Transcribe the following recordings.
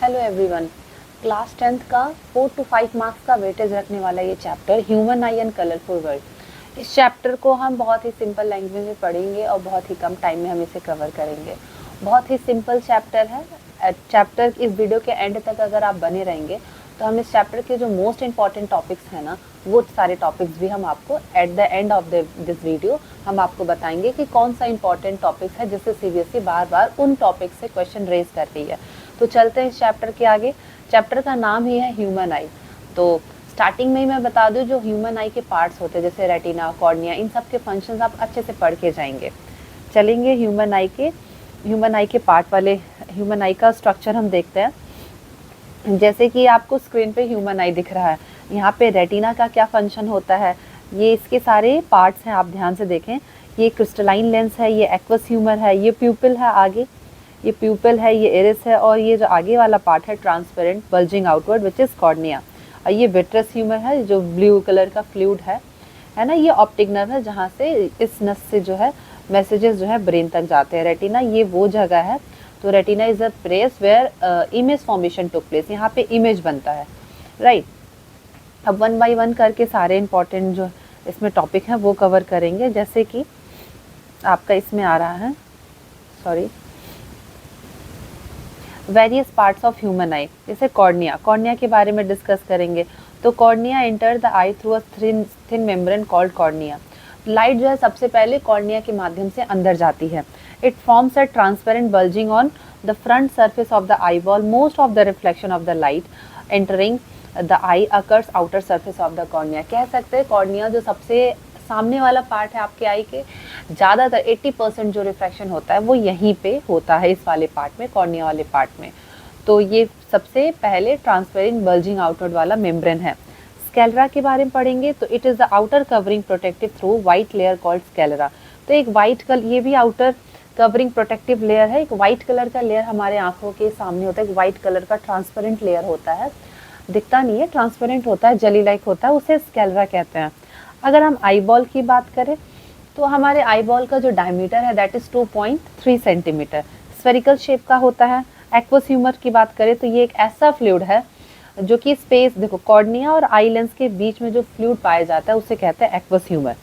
Hello everyone. Class 10th का 4 to 5 marks का weightage रखने वाला ये chapter human I and colourful world. इस चैप्टर को हम बहुत ही सिंपल लैंग्वेज में पढ़ेंगे और बहुत ही कम टाइम में हम इसे कवर करेंगे। बहुत ही सिंपल चैप्टर है। चैप्टर इस वीडियो के एंड तक अगर आप बने रहेंगे तो हम इस चैप्टर के जो मोस्ट इंपॉर्टेंट टॉपिक्स हैं ना, वो सारे टॉपिक्स भी हम आपको at the end of this video हम आपको बताएंगे कि कौन सा इंपॉर्टेंट टॉपिक्स है जिससे सीबीएसई बार बार उन टॉपिक से क्वेश्चन रेज कर रही है। तो चलते हैं इस चैप्टर के आगे। चैप्टर का नाम ही है ह्यूमन आई। तो स्टार्टिंग में ही मैं बता दूं, जो ह्यूमन आई के पार्ट्स होते हैं जैसे रेटिना, कॉर्निया, इन सब के फंक्शंस आप अच्छे से पढ़ के जाएंगे। चलेंगे ह्यूमन आई के पार्ट वाले ह्यूमन आई का स्ट्रक्चर हम देखते हैं। जैसे कि आपको स्क्रीन पे ह्यूमन आई दिख रहा है, यहाँ पे रेटिना का क्या फंक्शन होता है, ये इसके सारे पार्ट्स हैं, आप ध्यान से देखें। ये क्रिस्टलाइन लेंस है, ये एक्वस ह्यूमर है, ये प्यूपिल है, आगे ये प्यूपिल है, ये इरिस है, और ये जो आगे वाला पार्ट है transparent bulging outward which is cornea. और ये विट्रस ह्यूमर है जो ब्लू कलर का फ्लूइड है ना। ये ऑप्टिक नर्व है जहाँ से इस नस से जो है मैसेजेस जो है ब्रेन तक जाते हैं। रेटिना ये वो जगह है, तो retina is a place where image formation took place, यहाँ पे इमेज बनता है, राइट। अब वन बाय वन करके सारे इंपॉर्टेंट जो इसमें टॉपिक हैं वो कवर करेंगे। जैसे कि आपका इसमें आ रहा है, sorry, various parts of human आई। जैसे कॉर्निया के बारे में डिस्कस करेंगे। तो cornea enter the I through a thin membrane called cornea. Light जो है सबसे पहले कॉर्निया के माध्यम से अंदर जाती है। It forms a transparent bulging on the front surface of the eye ball. Most of the reflection of the light entering the I occurs outer surface of the cornea. कह सकते हैं कॉर्निया जो सबसे सामने वाला पार्ट है आपके आई के, ज़्यादातर 80% जो रिफ्रैक्शन होता है वो यहीं पे होता है, इस वाले पार्ट में, कॉर्निया वाले पार्ट में। तो ये सबसे पहले ट्रांसपेरेंट बल्जिंग आउटवर्ड वाला मेम्ब्रेन है। स्केलेरा के बारे में पढ़ेंगे तो it is the outer covering protective through white layer called sclera. तो एक वाइट कलर, ये भी आउटर कवरिंग प्रोटेक्टिव लेयर है। एक वाइट कलर का लेयर हमारे आंखों के सामने होता है, एक वाइट कलर का ट्रांसपेरेंट लेयर होता है, दिखता नहीं है, ट्रांसपेरेंट होता है, जली लाइक होता है, उसे स्केलेरा कहते हैं। अगर हम आई बॉल की बात करें तो हमारे आई बॉल का जो डायमीटर है that is 2.3 centimetre, spherical shape का होता है। एक्वस ह्यूमर की बात करें तो ये एक ऐसा फ्लूइड है जो कि स्पेस, देखो, कॉर्निया और आई लेंस के बीच में जो फ्लूइड पाया जाता है उसे कहते हैं एक्वस ह्यूमर।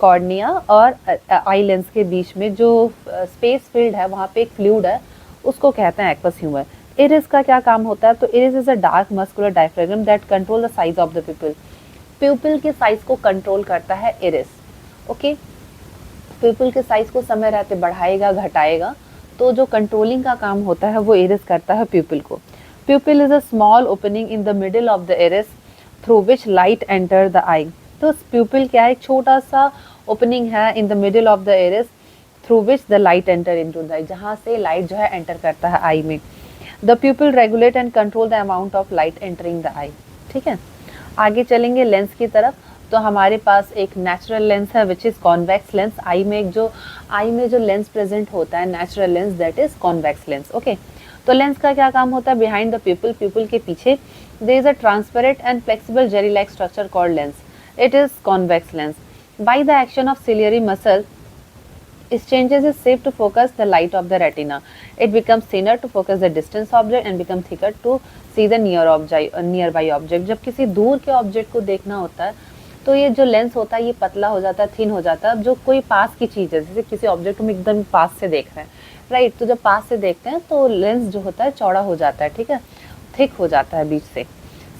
कॉर्निया और आई लेंस के बीच में जो स्पेस फील्ड है वहाँ पे एक फ्लूइड है, उसको कहते हैं एक्वस ह्यूमर। इरिस का क्या काम होता है, तो iris is a dark muscular diaphragm that control the size of the people. प्यूपिल के साइज को कंट्रोल करता है इरिस, ओके। प्यूपिल के साइज को समय रहते बढ़ाएगा घटाएगा, तो जो कंट्रोलिंग का काम होता है वो इरिस करता है प्यूपिल को। Pupil is a small opening in the middle of the iris through which light enter the eye. तो प्यूपिल क्या है, एक छोटा सा ओपनिंग है in the middle of the iris through which the light enter into the eye, जहाँ से light जो है एंटर करता है आई में। The pupil regulate and control the amount of light entering the eye, ठीक है। आगे चलेंगे लेंस की तरफ। तो हमारे पास एक नेचुरल लेंस है विच इज़ कॉन्वेक्स लेंस। आई में जो लेंस प्रेजेंट होता है natural lens that is convex lens, okay. तो लेंस का क्या काम होता है, बिहाइंड द प्यूपिल के पीछे there is a transparent and flexible jelly like structure called lens, it is convex lens. By the action of ciliary muscle it changes its shape to focus the light of the retina. It becomes thinner to focus the distance object and become thicker to see the nearby object. जब किसी दूर के object को देखना होता है तो ये जो लेंस होता है ये पतला हो जाता है, थिन हो जाता है। अब जो कोई पास की चीज़ है, जैसे किसी ऑब्जेक्ट को हम एकदम पास से देख रहे हैं, राइट, तो जब पास से देखते हैं तो लेंस जो होता है चौड़ा हो जाता है, ठीक है, थिक हो जाता है बीच से।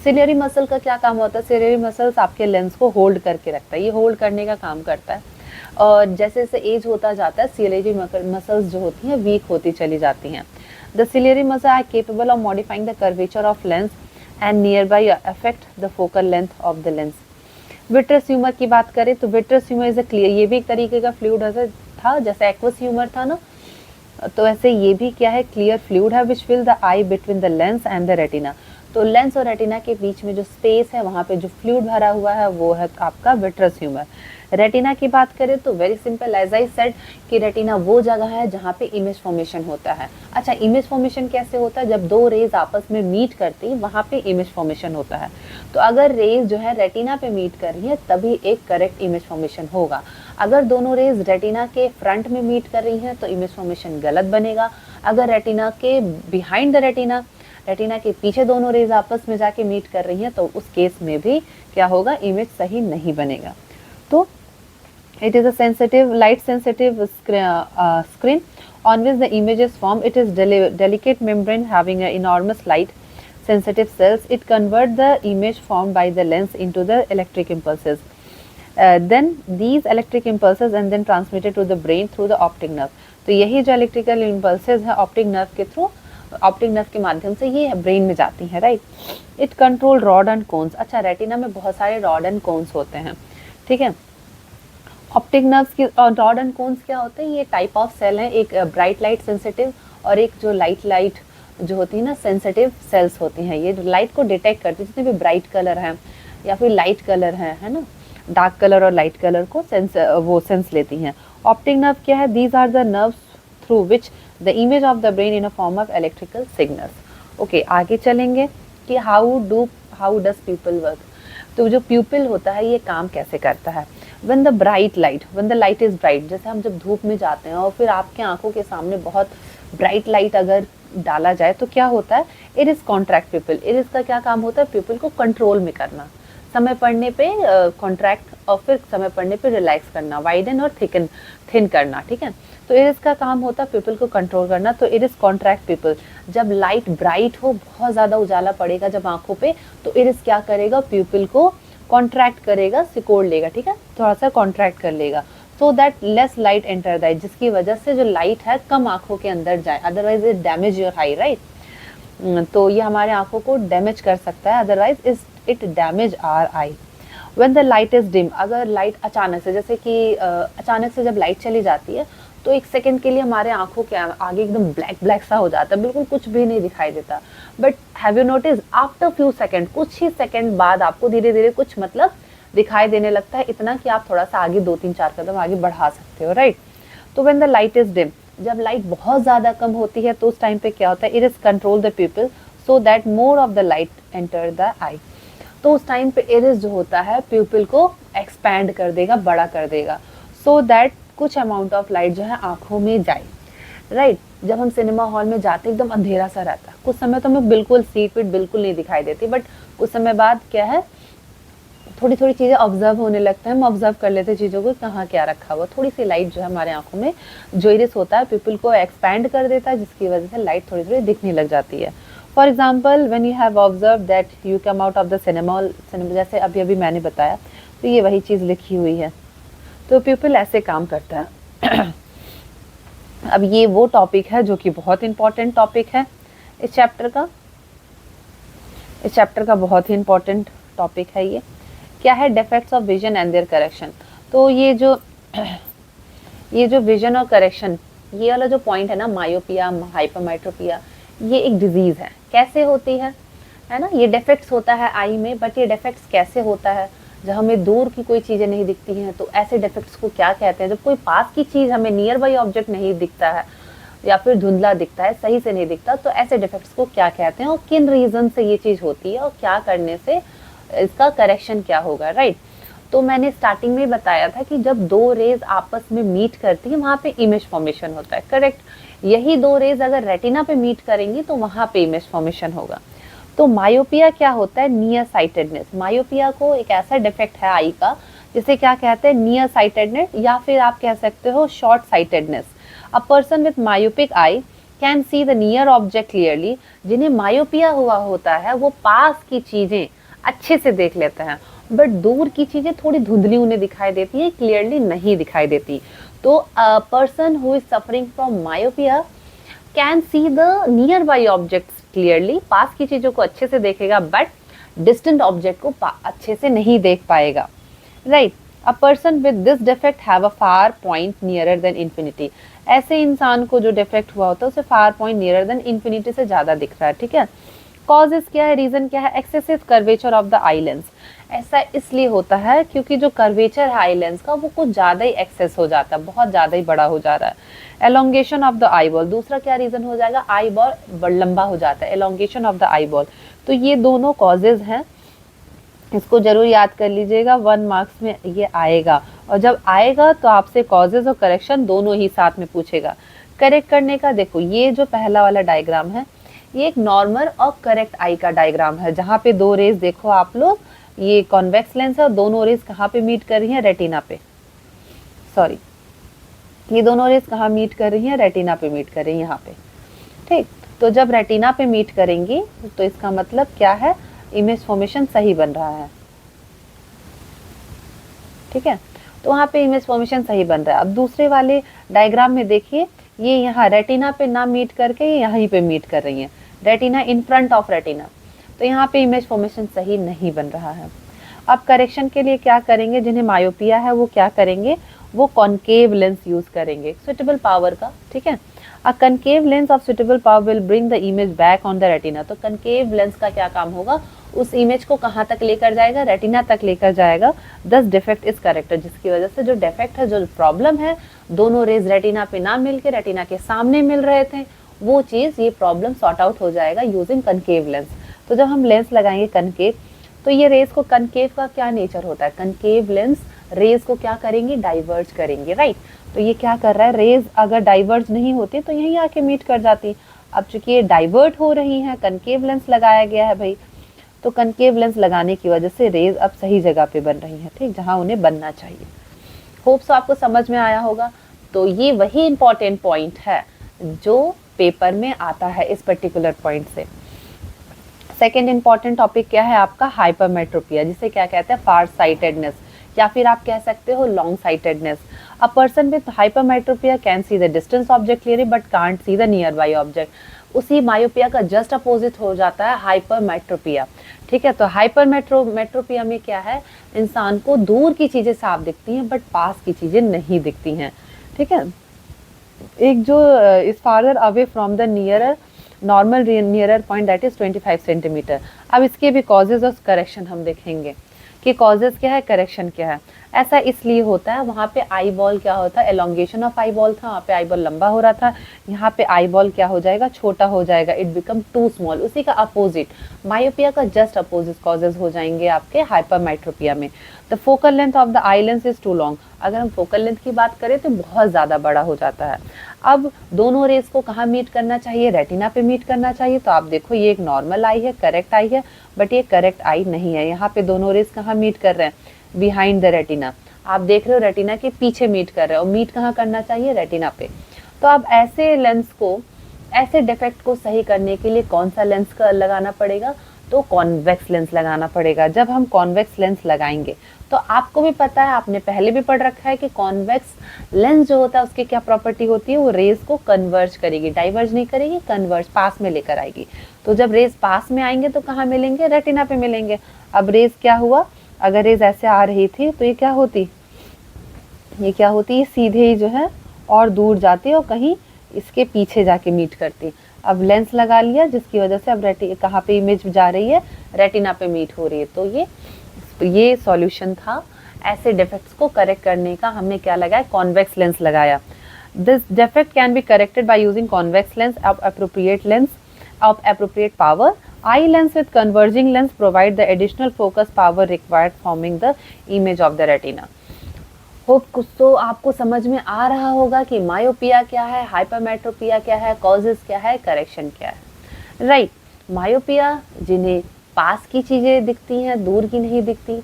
सिलियरी मसल का क्या काम होता है, सिलियरी मसल्स आपके लेंस को होल्ड करके रखता है, ये होल्ड करने का काम करता है। और जैसे जैसे एज होता जाता है सिलियरी मसल्स जो होती हैं वीक होती चली जाती हैं। The ciliary muscle are capable of modifying the curvature of lens and nearby affect the focal length of the lens. Vitreous humour की बात करें तो vitreous humour is a clear, ये भी एक तरीके का फ्लूइड था, जैसे एक्वस ह्यूमर था ना, तो ऐसे ये भी क्या है, क्लियर फ्लूइड है which fill the eye between the lens and the retina. तो लेंस और रेटिना के बीच में जो स्पेस है वहाँ पे जो फ्लूइड भरा हुआ है वो है आपका विट्रस ह्यूमर। रेटिना की बात करें तो very simple, as I said कि रेटिना वो जगह है जहाँ पे इमेज फॉर्मेशन होता है। अच्छा, इमेज फॉर्मेशन कैसे होता है, जब दो रेज आपस में मीट करती वहाँ पे इमेज फॉर्मेशन होता है। तो अगर रेज जो है रेटिना पे मीट कर रही है तभी एक करेक्ट इमेज फॉर्मेशन होगा। अगर दोनों रेज रेटिना के फ्रंट में मीट कर रही हैं तो इमेज फॉर्मेशन गलत बनेगा। अगर रेटिना के बिहाइंड द रेटिना रेटिना के पीछे दोनों रेज आपस में जाके मीट कर रही हैं, तो उस केस में भी क्या होगा, इमेज सही नहीं बनेगा। तो it is a sensitive, light sensitive screen on which the image is formed. It is delicate membrane having an enormous light sensitive cells. It converts the image formed by the lens into the electric impulses. Then these electric impulses and then transmitted to the brain through the optic nerve. तो यही जो electrical impulses है optic nerve के through, optic nerve के माध्यम से ये brain में जाती हैं, right. It control rod and cones. अच्छा, रेटिना में बहुत सारे रॉड एंड कोन्स होते हैं, ठीक है। ऑप्टिक नर्व्स की रॉड एंड कोन्स क्या होते हैं, ये टाइप ऑफ सेल हैं, एक ब्राइट लाइट सेंसिटिव और एक जो लाइट जो होती है ना सेंसिटिव सेल्स होती हैं। ये लाइट को डिटेक्ट करती है, जितने भी ब्राइट कलर हैं या फिर लाइट कलर है ना, डार्क कलर और लाइट कलर को सेंस लेती हैं। ऑप्टिक नर्व क्या है, these are the nerves through which the image of the brain in a form of electrical signals. Okay, आगे चलेंगे कि हाउ डज पीपल वर्क। तो जो प्यूपिल होता है ये काम कैसे करता है। when the light is bright, जैसे हम जब धूप में जाते हैं और फिर आपके आंखों के सामने बहुत ब्राइट लाइट अगर डाला जाए तो क्या होता है, इरिस कॉन्ट्रैक्ट प्यूपिल। इरिस का क्या काम होता है, प्यूपिल को कंट्रोल में करना, समय पड़ने पे कॉन्ट्रैक्ट और फिर समय पड़ने पे रिलैक्स करना, वाइडन और थिन करना, ठीक है। तो इरिस का काम होता है प्यूपिल को कंट्रोल करना। तो इरिस कॉन्ट्रैक्ट प्यूपिल, जब लाइट ब्राइट हो, बहुत ज़्यादा उजाला पड़ेगा जब आंखों पे, तो इरिस क्या करेगा, प्यूपिल को कॉन्ट्रैक्ट करेगा, सिकोड़ लेगा, ठीक है, थोड़ा सा कॉन्ट्रैक्ट कर लेगा, so that less light enter the eye, जिसकी वजह से जो लाइट है कम आंखों के अंदर जाए, otherwise it damage your eye, right. तो ये हमारे आंखों को डैमेज कर सकता है, otherwise it damage our eye. When the light is dim, अगर लाइट अचानक से, जैसे कि अचानक से जब लाइट चली जाती है तो एक सेकंड के लिए हमारे आंखों के आगे एकदम ब्लैक सा हो जाता है, बिल्कुल कुछ भी नहीं दिखाई देता। But have you notice, after few second, कुछ ही सेकंड बाद आपको धीरे धीरे कुछ मतलब दिखाई देने लगता है, इतना कि आप थोड़ा सा आगे 2-3-4 कदम आगे बढ़ा सकते हो, राइट। तो when the light is dim, जब लाइट बहुत ज़्यादा कम होती है तो उस टाइम पे क्या होता है, it is control the pupil so that more of the light enter the eye. तो उस टाइम पे इरिस जो होता है प्यूपिल को एक्सपैंड कर देगा, बड़ा कर देगा, सो दैट कुछ अमाउंट ऑफ लाइट जो है आंखों में जाए, राइट। जब हम सिनेमा हॉल में जाते एकदम अंधेरा सा रहता है, कुछ समय तो हमें बिल्कुल सीट बिल्कुल नहीं दिखाई देती, बट कुछ समय बाद क्या है, थोड़ी थोड़ी चीज़ें ऑब्जर्व होने लगता है, हम ऑब्जर्व कर लेते हैं चीज़ों को, कहाँ क्या रखा हुआ, थोड़ी सी लाइट जो है हमारे आंखों में जो इरिस होता है प्यूपिल को एक्सपैंड कर देता है, जिसकी वजह से लाइट थोड़ी थोड़ी दिखने लग जाती है। For example, when you have observe that you come out of the cinema, जैसे अभी अभी मैंने बताया, तो ये वही चीज़ लिखी हुई है। तो प्यूपिल ऐसे काम करता है। अब ये वो टॉपिक है जो कि बहुत इंपॉर्टेंट टॉपिक है इस चैप्टर का बहुत ही इंपॉर्टेंट टॉपिक है। ये क्या है, defects of vision and their correction. तो ये जो विजन और करेक्शन, ये वाला जो पॉइंट है ना, मायोपिया, हाइपरमेट्रोपिया, ये एक डिजीज है। कैसे होती है ना, ये डिफेक्ट्स होता है आई में, बट ये डिफेक्ट्स कैसे होता है, जब हमें दूर की कोई चीज़ें नहीं दिखती हैं तो ऐसे डिफेक्ट्स को क्या कहते हैं। जब कोई पास की चीज़ हमें नियर बाई ऑब्जेक्ट नहीं दिखता है या फिर धुंधला दिखता है, सही से नहीं दिखता, तो ऐसे डिफेक्ट्स को क्या कहते हैं और किन रीज़न से ये चीज़ होती है और क्या करने से इसका करेक्शन क्या होगा, राइट। तो मैंने स्टार्टिंग में बताया था कि जब दो रेज आपस में मीट करती है वहाँ पे इमेज फॉर्मेशन होता है, करेक्ट। यही दो रेज अगर रेटिना पे मीट करेंगी तो वहाँ पे इमेज फॉर्मेशन होगा। तो मायोपिया क्या होता है, नियर साइटेडनेस। मायोपिया को एक ऐसा डिफेक्ट है आई का जिसे क्या कहते हैं, नियर साइटेडनेस, या फिर आप कह सकते हो short sightedness. A person with myopic I can see the near object clearly. जिन्हें मायोपिया हुआ होता है वो पास की चीजें अच्छे से देख लेते हैं, बट दूर की चीजें थोड़ी धुंधली उन्हें दिखाई देती है, क्लियरली नहीं दिखाई देती। तो a person who is suffering from myopia can see the nearby objects clearly, पास की चीजों को अच्छे से देखेगा, बट डिस्टेंट ऑब्जेक्ट को अच्छे से नहीं देख पाएगा, right. A person with this defect have a far point nearer then infinity. ऐसे इंसान को जो डिफेक्ट हुआ होता है उसे far point nearer then infinity से ज्यादा दिख रहा है, ठीक है। कॉजेस क्या है, रीजन क्या है, excessive curvature of the eye lens. ऐसा इसलिए होता है क्योंकि जो कर्वेचर है आई लेंस का वो कुछ ज़्यादा ही एक्सेस हो जाता है, बहुत ज़्यादा ही बड़ा हो जा रहा है। Elongation of the eye ball, दूसरा क्या रीज़न हो जाएगा, आई बॉल लंबा हो जाता है, elongation of the eye ball. तो ये दोनों कॉजेज हैं, इसको जरूर याद कर लीजिएगा, 1 मार्क्स में ये आएगा। और जब आएगा तो आपसे कॉजेज और करेक्शन दोनों ही साथ में पूछेगा। करेक्ट करने का देखो, ये जो पहला वाला डायग्राम है ये एक नॉर्मल और करेक्ट आई का डायग्राम है, जहाँ पे दो रेज देखो आप लोग, ये कॉन्वेक्स लेंस है और दोनों रेज कहाँ पे मीट कर रही हैं, रेटिना पे, सॉरी ये दोनों रेज कहाँ मीट कर रही हैं, रेटिना पे मीट कर रही हैं यहाँ पे। ठीक, तो जब रेटिना पे मीट करेंगी तो इसका मतलब क्या है, इमेज फॉर्मेशन सही बन रहा है। ठीक है, तो वहाँ पे इमेज फॉर्मेशन सही बन रहा है। अब दूसरे वाले डायग्राम में देखिए, ये यहाँ रेटिना पे ना मीट करके ये यहीं पे मीट कर रही हैं, retina in front of retina, तो यहाँ पे इमेज फॉर्मेशन सही नहीं बन रहा है। अब करेक्शन के लिए क्या करेंगे, जिन्हें मायोपिया है वो क्या करेंगे, वो कॉन्केव लेंस यूज करेंगे सुटेबल पावर का। ठीक है, a concave lens of suitable power will bring the image back on the retina. तो कनकेव लेंस का क्या काम होगा, उस इमेज को कहाँ तक लेकर जाएगा, रेटिना तक लेकर जाएगा। दस डिफेक्ट इज करेक्टेड, जिसकी वजह से जो डिफेक्ट है, जो प्रॉब्लम है, दोनों रेज रेटिना पे ना मिलके रेटिना के सामने मिल रहे थे, वो चीज़, ये प्रॉब्लम सॉर्ट आउट हो जाएगा यूजिंग कनकेव लेंस। तो जब हम लेंस लगाएंगे कनकेव, तो ये रेज को, कनकेव का क्या नेचर होता है, कनकेव लेंस रेज को क्या करेंगे, डाइवर्ज करेंगे, राइट। तो ये क्या कर रहा है, रेज अगर डाइवर्ज नहीं होती तो यहीं आके मीट कर जाती। अब चूंकि ये डाइवर्ट हो रही हैं, कनकेव लेंस लगाया गया है भाई, तो कनकेव लेंस लगाने की वजह से रेज अब सही जगह पे बन रही हैं, ठीक, जहां उन्हें बनना चाहिए। होप्स आपको समझ में आया होगा। तो ये वही इंपॉर्टेंट पॉइंट है जो पेपर में आता है इस पर्टिकुलर पॉइंट से। सेकेंड इंपॉर्टेंट टॉपिक क्या है आपका, हाइपरमेट्रोपिया, जिसे क्या कहते हैं, फार साइटेडनेस, या फिर आप कह सकते हो long sightedness. A person with hypermetropia can see the distance object clearly but can't see the near by object. उसी मायोपिया का जस्ट अपोजिट हो जाता है हाइपरमेट्रोपिया। ठीक है, तो हाइपरमेट्रोपिया में क्या है, इंसान को दूर की चीजें साफ दिखती हैं बट पास की चीजें नहीं दिखती हैं। ठीक है, एक जो is farther away from the nearer normal nearer point that is 25 centimetre. अब इसके भी कॉजेज और करेक्शन हम देखेंगे कि कॉजेज क्या है, करेक्शन क्या है। ऐसा इसलिए होता है, वहाँ पे आई बॉल क्या होता है, एलोंगेशन ऑफ आई बॉल था, वहाँ पे आई बॉल लंबा हो रहा था, यहाँ पे आई बॉल क्या हो जाएगा, छोटा हो जाएगा, इट बिकम टू स्मॉल। उसी का अपोजिट मायोपिया का जस्ट अपोजिट कॉजेज हो जाएंगे आपके हाइपरमेट्रोपिया में। The focal length of the eye lens is too long. अगर हम फोकल लेंथ की बात करें तो बहुत ज़्यादा बड़ा हो जाता है। अब दोनों रेस को कहाँ मीट करना चाहिए, रेटिना पे मीट करना चाहिए। तो आप देखो ये एक नॉर्मल आई है, करेक्ट आई है, बट ये करेक्ट आई नहीं है। यहाँ पे दोनों रेस कहाँ मीट कर रहे हैं, बिहाइंड द रेटिना। आप देख रहे हो रेटिना के पीछे मीट कर रहे हो, मीट कहाँ करना चाहिए, रेटिना पे। तो अब ऐसे लेंस को, ऐसे डिफेक्ट को सही करने के लिए कौन सा लेंस का लगाना पड़ेगा, तो कॉन्वेक्स लेंस लगाना पड़ेगा। जब हम कॉन्वेक्स लेंस लगाएंगे तो आपको भी पता है, आपने पहले भी पढ़ रखा है कि कॉन्वेक्स लेंस जो होता है उसकी क्या प्रॉपर्टी होती है, वो रेज को कन्वर्ज करेगी, डाइवर्ज नहीं करेगी, कन्वर्ज, पास में लेकर आएगी। तो जब रेज पास में आएंगे तो कहाँ मिलेंगे, रेटिना पे मिलेंगे। अब रेज क्या हुआ, अगर रेज ऐसे आ रही थी तो ये क्या होती, ये क्या होती, ये सीधे ही जो है और दूर जाती और कहीं इसके पीछे जाके मीट करती। अब लेंस लगा लिया जिसकी वजह से अब कहाँ पे इमेज जा रही है, रेटिना पे मीट हो रही है। तो ये सॉल्यूशन था ऐसे डिफेक्ट्स को करेक्ट करने का। हमने क्या लगाया, कॉन्वेक्स लेंस लगाया। This defect can be corrected by using convex lens of appropriate lens of appropriate power. Eye lens with converging lens provide the additional focus power required forming the image of the retina. Hope कुछ तो आपको समझ में आ रहा होगा कि myopia क्या है, हाइपरमेट्रोपिया क्या है, कॉजेज क्या है, करेक्शन क्या है, राइट। मायोपिया जिन्हें पास की चीज़ें दिखती हैं, दूर की नहीं दिखती,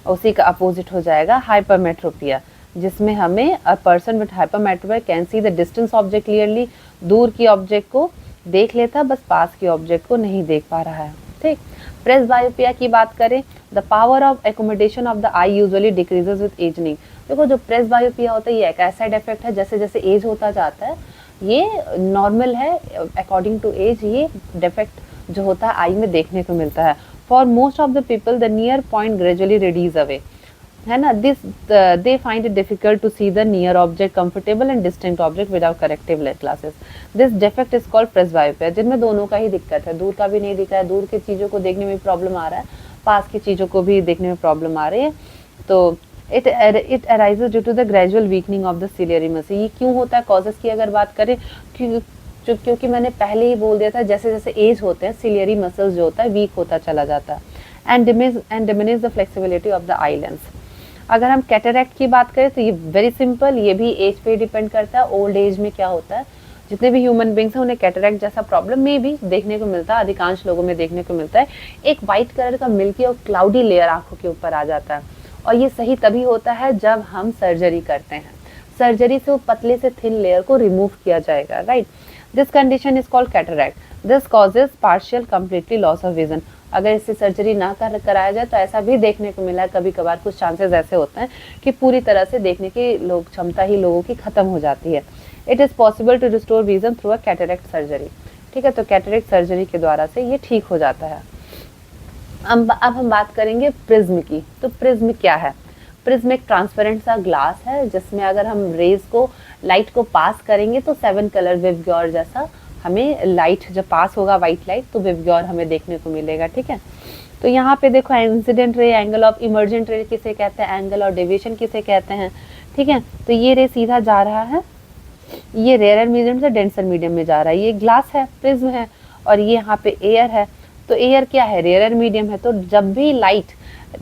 उसी का अपोजिट हो जाएगा हाइपरमेट्रोपिया, जिसमें हमें a person with hypermetropia can see the distance object clearly, दूर की ऑब्जेक्ट को देख लेता, बस पास की ऑब्जेक्ट को नहीं देख पा रहा है। ठीक, प्रेसबायोपिया की बात करें, the power of accommodation of the I usually decreases with ageing. देखो जो प्रेसबायोपिया होता है ये एक ऐसा डिफेक्ट है, जैसे जैसे एज होता जाता है ये नॉर्मल है, अकॉर्डिंग टू एज ये डिफेक्ट जो होता है आई में देखने को मिलता है। For most of the people the near point gradually reduce away, है ना, this they find it difficult to see the near object comfortable and distinct object without corrective glasses. This defect is called presbyopia, जिनमें दोनों का ही दिक्कत है, दूर का भी नहीं दिख रहा है, दूर की चीज़ों को देखने में प्रॉब्लम आ रहा है, पास की चीज़ों को भी देखने में प्रॉब्लम आ रही है। तो it arises due to the gradual weakening of the ciliary muscle. ये क्यों होता है, कॉजेज की अगर बात करें, क्योंकि मैंने पहले ही बोल दिया था, जैसे जैसे एज होते हैं सिलियरी मसल्स जो होता है वीक होता चला जाता है, and diminish the flexibility of the eye lens. अगर हम कैटरैक्ट की बात करें तो ये वेरी सिंपल, ये भी एज पे डिपेंड करता है। ओल्ड एज में क्या होता है, जितने भी ह्यूमन बींग्स हैं उन्हें कैटरैक्ट जैसा प्रॉब्लम में भी देखने को मिलता है, अधिकांश लोगों में देखने को मिलता है। एक व्हाइट कलर का मिल्की और क्लाउडी लेयर आंखों के ऊपर आ जाता है, और ये सही तभी होता है जब हम सर्जरी करते हैं। सर्जरी से वो पतले से थिन लेयर को रिमूव किया जाएगा, right. This condition is called cataract. This causes partial completely loss of vision. अगर इससे सर्जरी ना कराया जाए तो ऐसा भी देखने को मिला है, कभी कभार कुछ चांसेस ऐसे होते हैं कि पूरी तरह से देखने की क्षमता ही लोगों की खत्म हो जाती है। It is possible to restore vision through a cataract surgery. ठीक है, तो कैटरैक्ट सर्जरी के द्वारा से ये ठीक हो जाता है। अब हम बात करेंगे प्रिज्म की। तो प्रिज्म क्या है? प्रिज्म एक ट्रांसपेरेंट सा ग्लास है जिसमें अगर हम रेज को, लाइट को पास करेंगे तो 7 कलर विवग्योर जैसा हमें लाइट जब पास होगा, व्हाइट लाइट, तो विवग्योर हमें देखने को मिलेगा। ठीक है, तो यहाँ पे देखो incident ray, angle of emergent रे किसे कहते हैं, एंगल ऑफ डेविएशन किसे कहते हैं। ठीक है, तो ये रे सीधा जा रहा है, ये रेयर मीडियम से डेंसर मीडियम में जा रहा है। ये ग्लास है, प्रिज्म है, और ये यहाँ पे एयर है। तो एयर क्या है? रेयर मीडियम है। तो जब भी लाइट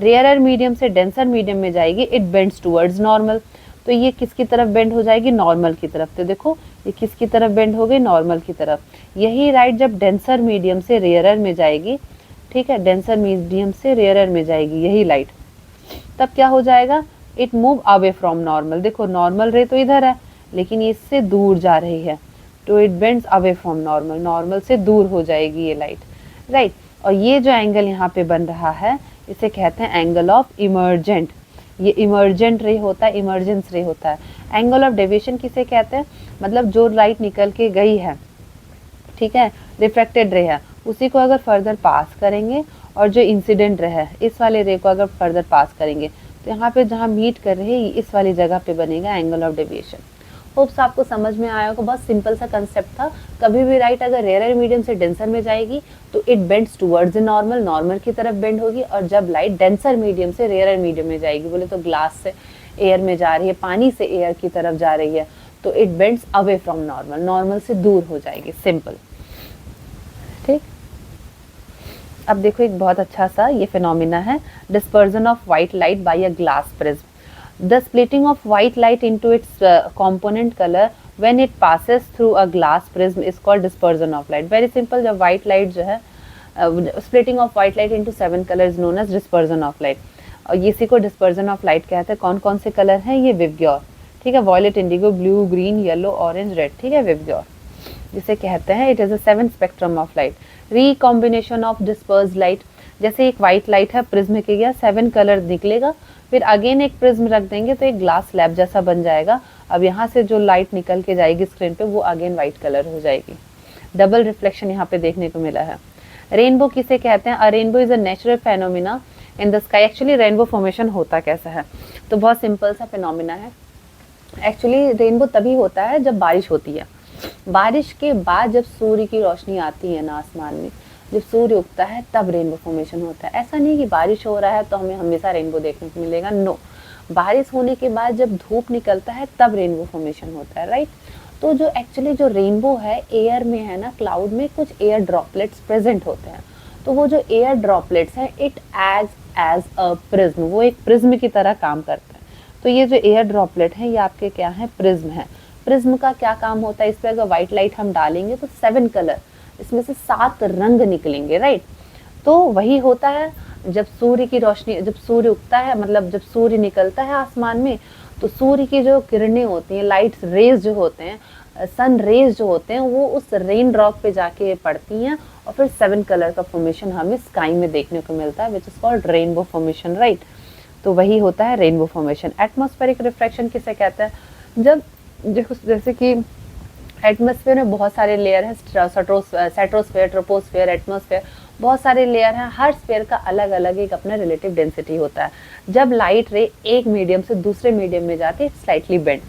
रेयर मीडियम से डेंसर मीडियम में जाएगी, इट बेंड्स टुवर्ड्स नॉर्मल। तो ये किसकी तरफ बेंड हो जाएगी? नॉर्मल की तरफ। तो देखो ये किसकी तरफ बेंड हो गई? नॉर्मल की तरफ। यही लाइट जब डेंसर मीडियम से रेयर में जाएगी, ठीक है, डेंसर मीडियम से रेयर में जाएगी यही लाइट, तब क्या हो जाएगा? It move away from normal. देखो नॉर्मल रे तो इधर है, लेकिन ये इससे दूर जा रही है, तो it bends away from normal, normal से दूर हो जाएगी ये लाइट, राइट। और ये जो एंगल यहाँ पे बन रहा है इसे कहते हैं एंगल ऑफ इमर्जेंट। ये इमर्जेंट रे होता है, इमर्जेंस रे होता है। एंगल ऑफ डेविएशन किसे कहते हैं? मतलब जो लाइट निकल के गई है, ठीक है, रिफ्रैक्टेड रे है, उसी को अगर फर्दर पास करेंगे, और जो इंसिडेंट रे है इस वाले रे को अगर फर्दर पास करेंगे, तो यहाँ पे जहाँ मीट कर रही है इस वाली जगह पे बनेगा एंगल ऑफ डेविएशन। होप्स आपको समझ में आया होगा। बहुत सिंपल सा कंसेप्ट था। कभी भी लाइट अगर रेयर मीडियम से डेंसर में जाएगी तो it bends towards the normal, normal की तरफ बेंड होगी। और जब लाइट डेंसर मीडियम से रेयर मीडियम में जाएगी, बोले तो ग्लास से एयर में जा रही है, पानी से एयर की तरफ जा रही है, तो it bends away from normal, normal से दूर हो जाएगी। सिंपल, ठीक। अब देखो एक बहुत अच्छा सा ये फिनोमिना है, dispersion of white light by a glass prism. The splitting of white light into its component color when it passes through a glass prism is called dispersion of light. Very simple, जब white light जो है splitting of white light into 7 color is known as dispersion of light. और इसी को dispersion of light कहते हैं। कौन कौन से कलर हैं? ये विवग्योर, ठीक है, violet, indigo, blue, green, yellow, orange, red, ठीक है, विवग्योर जिसे कहते हैं। It is a 7 spectrum of light. Recombination of disperse light, जैसे एक व्हाइट लाइट है, प्रिज्म के गया 7 कलर निकलेगा, फिर अगेन एक प्रिज्म रख देंगे तो एक ग्लास स्लैब जैसा बन जाएगा। अब यहाँ से जो लाइट निकल के जाएगी स्क्रीन पे वो अगेन व्हाइट कलर हो जाएगी। डबल रिफ्लेक्शन यहाँ पे देखने को मिला है। रेनबो किसे कहते हैं? अ rainbow is a natural phenomena in the sky. Actually rainbow formation होता कैसा है? तो बहुत सिंपल सा फिनोमिना है। एक्चुअली रेनबो तभी होता है जब बारिश होती है। बारिश के बाद जब सूर्य की रोशनी आती है ना आसमान में, जब सूर्य उगता है तब रेनबो फॉर्मेशन होता है। ऐसा नहीं कि बारिश हो रहा है तो हमें हमेशा रेनबो देखने को मिलेगा, नो। बारिश होने के बाद जब धूप निकलता है तब रेनबो फॉर्मेशन होता है, राइट। तो जो एक्चुअली जो रेनबो है एयर में है ना, क्लाउड में कुछ एयर ड्रॉपलेट्स प्रेजेंट होते हैं। तो वो जो एयर ड्रॉपलेट्स हैं इट एज अ प्रिज्म, वो एक प्रिज्म की तरह काम करते हैं। तो ये जो एयर ड्रॉपलेट है ये आपके क्या है? प्रिज्म है। प्रिज्म का क्या काम होता है? इस पर अगर व्हाइट लाइट हम डालेंगे तो 7 कलर, इसमें से 7 रंग निकलेंगे, राइट। तो वही होता है जब सूर्य की रोशनी, जब सूर्य उगता है, मतलब जब सूर्य निकलता है आसमान में, तो सूर्य की जो किरणें होती हैं, लाइट रेज जो होते हैं, सन रेज जो होते हैं, वो उस रेन ड्रॉप पे जाके पड़ती हैं और फिर 7 कलर का फॉर्मेशन हमें स्काई में देखने को मिलता है, which is called rainbow formation, right. तो वही होता है रेनबो फॉर्मेशन। एटमॉस्फेरिक रिफ्रैक्शन किसे कहते हैं? जब जैसे कि एटमॉस्फेयर में बहुत सारे लेयर हैं, स्ट्रेटोस्फेयर, ट्रोपोस्फेयर, एटमॉस्फेयर, बहुत सारे लेयर हैं। हर स्फेयर का अलग अलग एक अपना रिलेटिव डेंसिटी होता है। जब लाइट रे एक मीडियम से दूसरे मीडियम में जाती है स्लाइटली बेंड,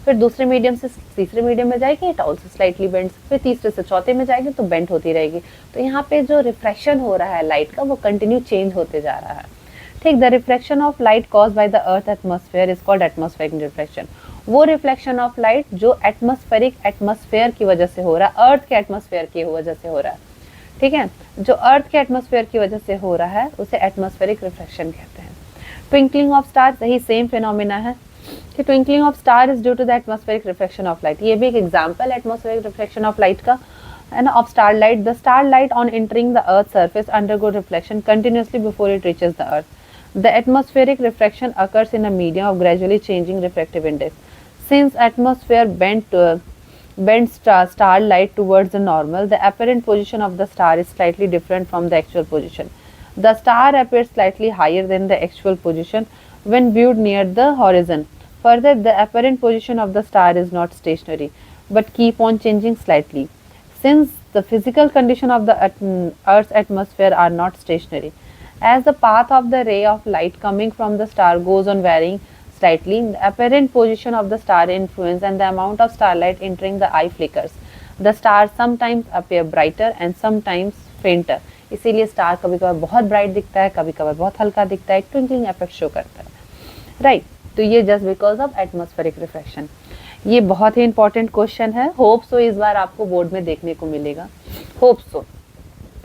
फिर दूसरे मीडियम से तीसरे मीडियम में जाएगी इट ऑल्सो स्लाइटली बेंड, फिर तीसरे से चौथे में जाएगी तो बेंड होती रहेगी। तो यहाँ पे जो रिफ्रैक्शन हो रहा है लाइट का वो कंटिन्यू चेंज होते जा रहा है, ठीक। The reflection of light caused by the earth atmosphere is called atmospheric reflection. वो रिफ्लेक्शन ऑफ लाइट जो एटमॉस्फेयर की वजह से हो रहा है, अर्थ के एटमॉस्फेयर की वजह से हो रहा है, ठीक है, जो अर्थ के एटमॉस्फेयर की वजह से हो रहा है उसे एटमॉस्फेरिक रिफ्लेक्शन कहते हैं। ट्विंकलिंग ऑफ स्टार्स, यही सेम फिनोमिना है। कि twinkling of star is due to the atmospheric reflection of light, ये भी एक example atmospheric reflection of light का है ना, of star light. The star light on entering the earth surface undergo reflection continuously before it reaches the earth. The atmospheric reflection occurs in a medium of gradually changing refractive index. Since atmosphere bends starlight towards the normal, the apparent position of the star is slightly different from the actual position. The star appears slightly higher than the actual position when viewed near the horizon. Further, the apparent position of the star is not stationary, but keep on changing slightly. Since the physical condition of the Earth's atmosphere are not stationary, as the path of the ray of light coming from the star goes on varying slightly, the apparent position of the star influence and the amount of starlight entering the eye flickers. The stars sometimes appear brighter and sometimes fainter. इसीलिए star कभी कभार बहुत bright दिखता है, कभी कभार बहुत हल्का दिखता है, ट्विंकलिंग इफेक्ट शो करता है, राइट। तो ये just because of atmospheric reflection. ये बहुत ही इंपॉर्टेंट क्वेश्चन है, होप सो इस बार आपको बोर्ड में देखने को मिलेगा, होप सो,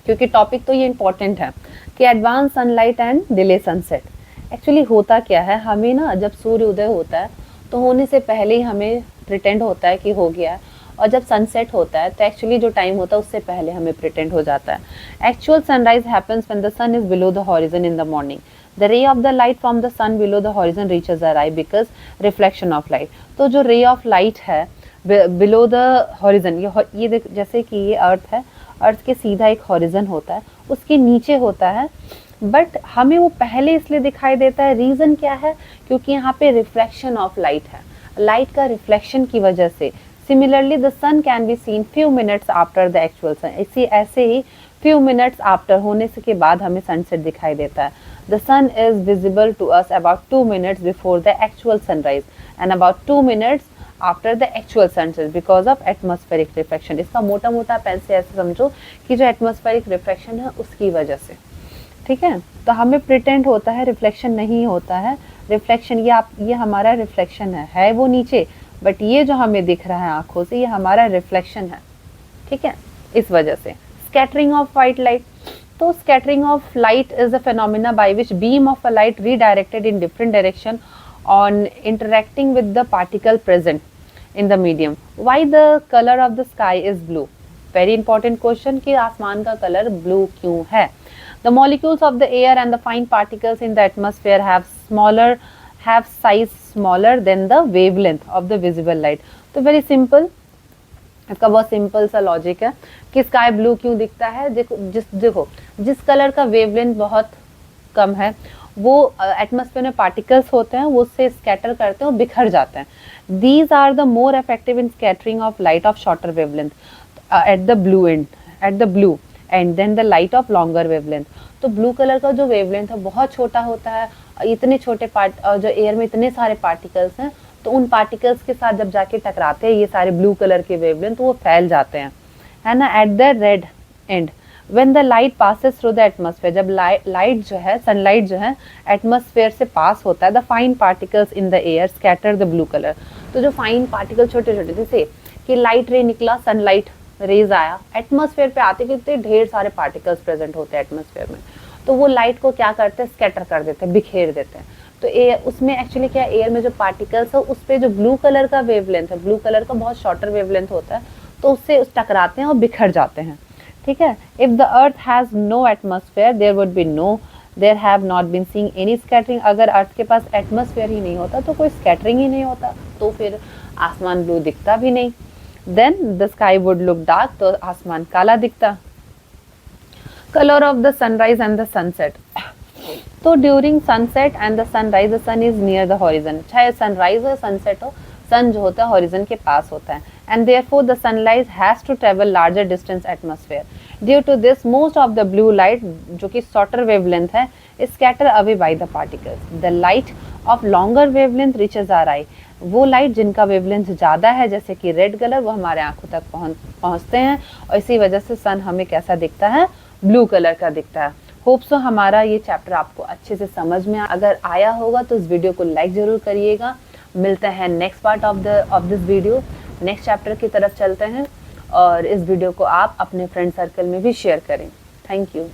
क्योंकि टॉपिक तो ये इंपॉर्टेंट है कि advance sunlight and delay sunset. Actually होता क्या है, हमें ना जब सूर्य उदय होता है तो होने से पहले ही हमें प्रिटेंड होता है कि हो गया है, और जब सनसेट होता है तो एक्चुअली जो टाइम होता है उससे पहले हमें प्रिटेंड हो जाता है। Actual sunrise happens when the sun is below the horizon in the morning. The ray of the light from the sun below the horizon reaches our eye because reflection of light. तो जो ray of light है below the horizon, ये जैसे कि ये अर्थ है, अर्थ के सीधा एक हॉरिजन होता है, उसके नीचे होता है, बट हमें वो पहले इसलिए दिखाई देता है, रीज़न क्या है, क्योंकि यहाँ पे रिफ्लेक्शन ऑफ लाइट है, लाइट का रिफ्लेक्शन की वजह से। Similarly the sun can be seen few minutes after the actual sun, इसी ऐसे ही फ्यू मिनट्स आफ्टर होने से के बाद हमें सनसेट दिखाई देता है। The sun is visible to us about 2 minutes before the actual sunrise and about 2 minutes after the actual sunset because of atmospheric reflection. इसका मोटा मोटा पेन से ऐसे समझो कि जो एटमॉस्फेरिक रिफ्लेक्शन है उसकी वजह से, ठीक है। तो हमें प्रिटेंड होता है, रिफ्लेक्शन नहीं होता है। रिफ्लेक्शन ये हमारा रिफ्लेक्शन है वो नीचे, बट ये जो हमें दिख रहा है आंखों से ये हमारा रिफ्लेक्शन है, ठीक है, इस वजह से। स्कैटरिंग ऑफ व्हाइट लाइट, तो scattering of light is a phenomena by which beam of a light redirected in different direction on interacting with the particle present in the medium. Why the colour of the sky is blue, very important question कि आसमान का colour blue क्यों है। The molecules of the air and the fine particles in the atmosphere have size smaller than the wavelength of the visible light. तो very simple, इसका बहुत simple सा logic है कि स्काई ब्लू क्यों दिखता है। देखो जिस कलर का वेवलेंथ बहुत कम है वो एटमॉस्फेयर में पार्टिकल्स होते हैं, वो उससे स्कैटर करते हैं और बिखर जाते हैं। These are the more effective in scattering of light of shorter wavelength at the blue end then the light of longer wavelength. तो ब्लू कलर का जो वेवलेंथ है बहुत छोटा होता है, इतने छोटे जो एयर में इतने सारे पार्टिकल्स हैं, तो उन पार्टिकल्स के साथ जब जाके टकराते हैं ये सारे ब्लू कलर के वेवलेंथ, तो वो फैल जाते हैं, है ना। At the red and when the light passes through the atmosphere, जब लाइट जो है, सनलाइट जो है एटमॉस्फेयर से पास होता है, the fine particles in the air scatter the blue colour. तो जो फाइन पार्टिकल छोटे छोटे, जैसे कि लाइट रे निकला, सनलाइट रेज आया, एटमॉस्फेयर पे आते कितने ढेर सारे पार्टिकल्स प्रेजेंट होते हैं एटमॉस्फेयर में, तो वो लाइट को क्या करते हैं, स्कैटर कर देते हैं, बिखेर देते हैं। तो एयर उसमें एक्चुअली क्या, एयर में जो पार्टिकल्स है उस पे जो ब्लू कलर का वेवलेंथ है, ब्लू कलर का बहुत शॉर्टर वेवलेंथ होता है, तो उससे टकराते हैं और बिखर जाते हैं, ठीक है। If the earth has no atmosphere there have not been seeing any scattering. अगर अर्थ के पास एटमॉस्फेयर ही नहीं होता तो कोई स्कैटरिंग ही नहीं होता, तो फिर आसमान ब्लू दिखता भी नहीं। Then the sky would look dark, तो आसमान काला दिखता। Colour of the sunrise and the sunset, तो during sunset and the sunrise the sun is near the horizon, चाहे सनराइज हो सनसेट हो, सन जो होता है हॉरिजन के पास होता है, and therefore the sunlight has to travel larger distance atmosphere. Due to this most of the blue light, जो कि शॉर्टर वेवलेंथ है, is scatter away by the particles. The light of longer wavelength reaches our eye, वो light जिनका wavelength ज़्यादा है, जैसे कि red colour, वो हमारे आंखों तक पहुंचते हैं, और इसी वजह से सन हमें कैसा दिखता है, ब्लू कलर का दिखता है। होप सो हमारा ये चैप्टर आपको अच्छे से समझ में अगर आया होगा तो इस वीडियो को लाइक ज़रूर करिएगा। मिलते हैं next part of this video, next chapter की तरफ चलते हैं, और इस वीडियो को आप अपने फ्रेंड सर्कल में भी शेयर करें। Thank you.